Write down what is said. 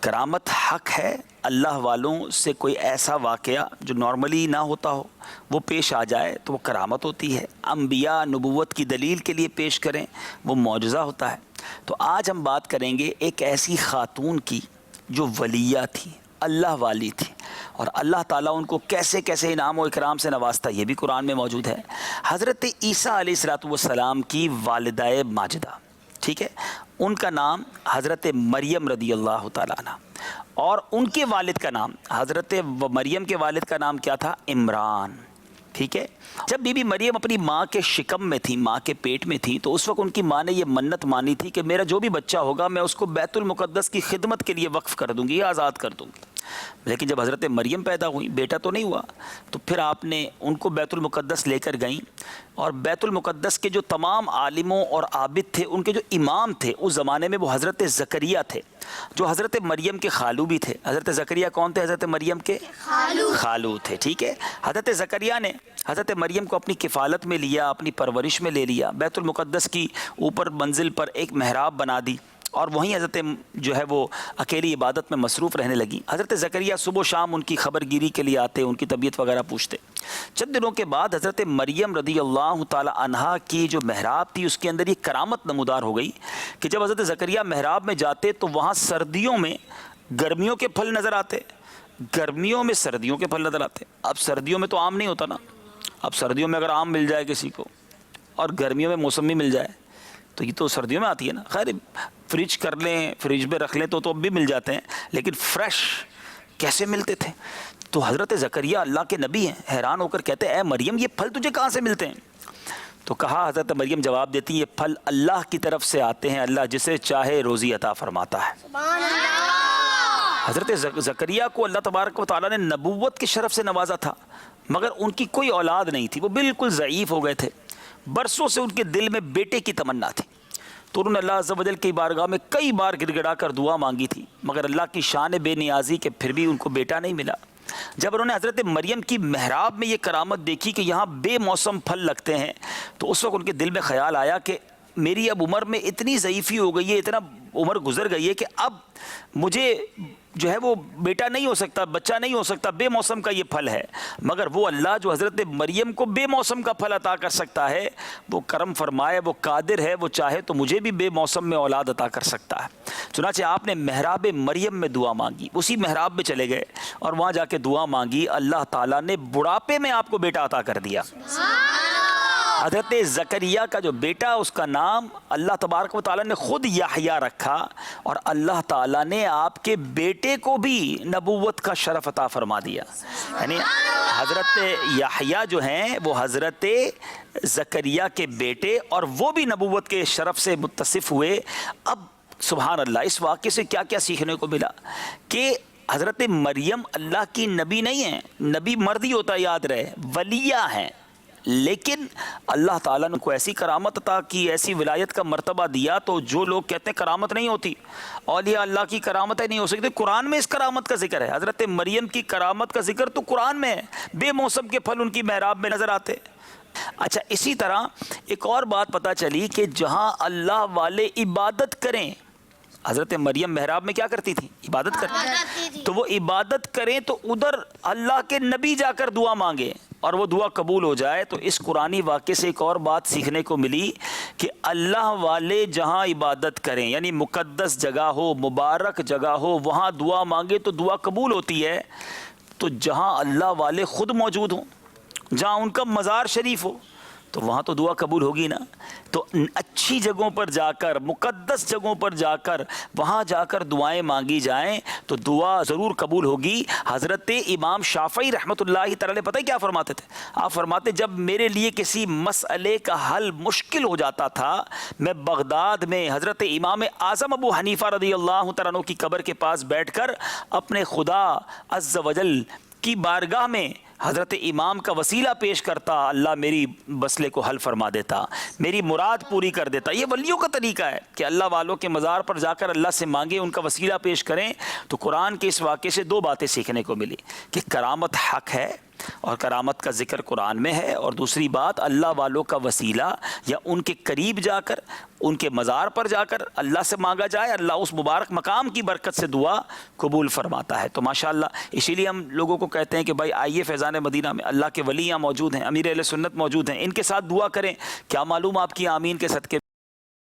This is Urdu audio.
کرامت حق ہے، اللہ والوں سے کوئی ایسا واقعہ جو نارملی نہ ہوتا ہو وہ پیش آ جائے تو وہ کرامت ہوتی ہے. انبیاء نبوت کی دلیل کے لیے پیش کریں وہ معجزہ ہوتا ہے. تو آج ہم بات کریں گے ایک ایسی خاتون کی جو ولیہ تھی، اللہ والی تھی، اور اللہ تعالیٰ ان کو کیسے کیسے انعام و اکرام سے نوازتا، یہ بھی قرآن میں موجود ہے. حضرت عیسیٰ علیہ السلام کی والدہ ماجدہ، ٹھیک ہے، ان کا نام حضرت مریم رضی اللہ تعالیٰ عنہ، اور ان کے والد کا نام، حضرت مریم کے والد کا نام کیا تھا؟ عمران. ٹھیک ہے. جب بی بی مریم اپنی ماں کے شکم میں تھی، ماں کے پیٹ میں تھی، تو اس وقت ان کی ماں نے یہ منت مانی تھی کہ میرا جو بھی بچہ ہوگا میں اس کو بیت المقدس کی خدمت کے لیے وقف کر دوں گی، آزاد کر دوں گی. لیکن جب حضرت مریم پیدا ہوئی، بیٹا تو نہیں ہوا، تو پھر آپ نے ان کو بیت المقدس لے کر گئیں، اور بیت المقدس کے جو تمام عالموں اور عابد تھے، ان کے جو امام تھے اس زمانے میں وہ حضرت زکریا تھے، جو حضرت مریم کے خالو بھی تھے. حضرت زکریا کون تھے؟ حضرت مریم کے خالو تھے. ٹھیک ہے. حضرت زکریا نے حضرت مریم کو اپنی کفالت میں لیا، اپنی پرورش میں لے لیا، بیت المقدس کی اوپر منزل پر ایک محراب بنا دی، اور وہیں حضرت جو ہے وہ اکیلی عبادت میں مصروف رہنے لگی. حضرت زکریا صبح و شام ان کی خبر گیری کے لیے آتے، ان کی طبیعت وغیرہ پوچھتے. چند دنوں کے بعد حضرت مریم رضی اللہ تعالی عنہا کی جو محراب تھی اس کے اندر یہ کرامت نمودار ہو گئی کہ جب حضرت زکریا محراب میں جاتے تو وہاں سردیوں میں گرمیوں کے پھل نظر آتے، گرمیوں میں سردیوں کے پھل نظر آتے. اب سردیوں میں تو آم نہیں ہوتا نا، اب سردیوں میں اگر آم مل جائے کسی کو اور گرمیوں میں موسمی مل جائے تو یہ تو سردیوں میں آتی ہے نا. خیر فریج کر لیں، فریج میں رکھ لیں تو اب بھی مل جاتے ہیں، لیکن فریش کیسے ملتے تھے؟ تو حضرت زکریا اللہ کے نبی ہیں، حیران ہو کر کہتے ہیں اے مریم یہ پھل تجھے کہاں سے ملتے ہیں؟ تو کہا، حضرت مریم جواب دیتی ہیں یہ پھل اللہ کی طرف سے آتے ہیں، اللہ جسے چاہے روزی عطا فرماتا ہے. سبحان اللہ. حضرت زکریا کو اللہ تبارک و تعالیٰ نے نبوت کے شرف سے نوازا تھا، مگر ان کی کوئی اولاد نہیں تھی، وہ بالکل ضعیف ہو گئے تھے. برسوں سے ان کے دل میں بیٹے کی تمنا تھی، تو انہوں نے اللہ عز و جل کی بارگاہ میں کئی بار گڑ گڑا کر دعا مانگی تھی، مگر اللہ کی شان بے نیازی کہ پھر بھی ان کو بیٹا نہیں ملا. جب انہوں نے حضرت مریم کی محراب میں یہ کرامت دیکھی کہ یہاں بے موسم پھل لگتے ہیں، تو اس وقت ان کے دل میں خیال آیا کہ میری اب عمر میں اتنی ضعیفی ہو گئی ہے، اتنا عمر گزر گئی ہے کہ اب مجھے جو ہے وہ بیٹا نہیں ہو سکتا، بچہ نہیں ہو سکتا، بے موسم کا یہ پھل ہے. مگر وہ اللہ جو حضرت مریم کو بے موسم کا پھل عطا کر سکتا ہے وہ کرم فرمائے، وہ قادر ہے، وہ چاہے تو مجھے بھی بے موسم میں اولاد عطا کر سکتا ہے. چنانچہ آپ نے محراب مریم میں دعا مانگی، اسی محراب میں چلے گئے اور وہاں جا کے دعا مانگی، اللہ تعالیٰ نے بڑھاپے میں آپ کو بیٹا عطا کر دیا. حضرت زکریا کا جو بیٹا اس کا نام اللہ تبارک و تعالیٰ نے خود یحییٰ رکھا، اور اللہ تعالیٰ نے آپ کے بیٹے کو بھی نبوت کا شرف عطا فرما دیا. یعنی حضرت یحییٰ جو ہیں وہ حضرت زکریا کے بیٹے، اور وہ بھی نبوت کے شرف سے متصف ہوئے. اب سبحان اللہ، اس واقعے سے کیا کیا سیکھنے کو ملا کہ حضرت مریم اللہ کی نبی نہیں ہیں، نبی مرد ہی ہوتا یاد رہے، ولیہ ہیں، لیکن اللہ تعالیٰ نے کو ایسی کرامت عطا کی، ایسی ولایت کا مرتبہ دیا. تو جو لوگ کہتے ہیں کرامت نہیں ہوتی، اولیاء اللہ کی کرامتیں نہیں ہو سکتی، قرآن میں اس کرامت کا ذکر ہے. حضرت مریم کی کرامت کا ذکر تو قرآن میں ہے، بے موسم کے پھل ان کی محراب میں نظر آتے. اچھا، اسی طرح ایک اور بات پتہ چلی کہ جہاں اللہ والے عبادت کریں، حضرت مریم محراب میں کیا کرتی تھی؟ عبادت کرتی تھی. تو وہ عبادت کریں تو ادھر اللہ کے نبی جا کر دعا مانگے اور وہ دعا قبول ہو جائے. تو اس قرآنی واقعے سے ایک اور بات سیکھنے کو ملی کہ اللہ والے جہاں عبادت کریں، یعنی مقدس جگہ ہو، مبارک جگہ ہو، وہاں دعا مانگے تو دعا قبول ہوتی ہے. تو جہاں اللہ والے خود موجود ہوں، جہاں ان کا مزار شریف ہو، تو وہاں تو دعا قبول ہوگی نا. تو اچھی جگہوں پر جا کر، مقدس جگہوں پر جا کر، وہاں جا کر دعائیں مانگی جائیں تو دعا ضرور قبول ہوگی. حضرت امام شافعی رحمۃ اللہ تعالی پتہ ہے کیا فرماتے تھے؟ آپ فرماتے جب میرے لیے کسی مسئلے کا حل مشکل ہو جاتا تھا، میں بغداد میں حضرت امام اعظم ابو حنیفہ رضی اللہ تعالیٰ عنہ کی قبر کے پاس بیٹھ کر اپنے خدا عز و جل کی بارگاہ میں حضرت امام کا وسیلہ پیش کرتا، اللہ میری مسئلے کو حل فرما دیتا، میری مراد پوری کر دیتا. یہ ولیوں کا طریقہ ہے کہ اللہ والوں کے مزار پر جا کر اللہ سے مانگیں، ان کا وسیلہ پیش کریں. تو قرآن کے اس واقعے سے دو باتیں سیکھنے کو ملی کہ کرامت حق ہے، اور کرامت کا ذکر قرآن میں ہے. اور دوسری بات، اللہ والوں کا وسیلہ یا ان کے قریب جا کر، ان کے مزار پر جا کر اللہ سے مانگا جائے، اللہ اس مبارک مقام کی برکت سے دعا قبول فرماتا ہے. تو ماشاءاللہ اسی لیے ہم لوگوں کو کہتے ہیں کہ بھائی آئیے فیضان مدینہ میں، اللہ کے ولی یہاں موجود ہیں، امیر اہل سنت موجود ہیں، ان کے ساتھ دعا کریں. کیا معلوم آپ کی آمین کے صدقے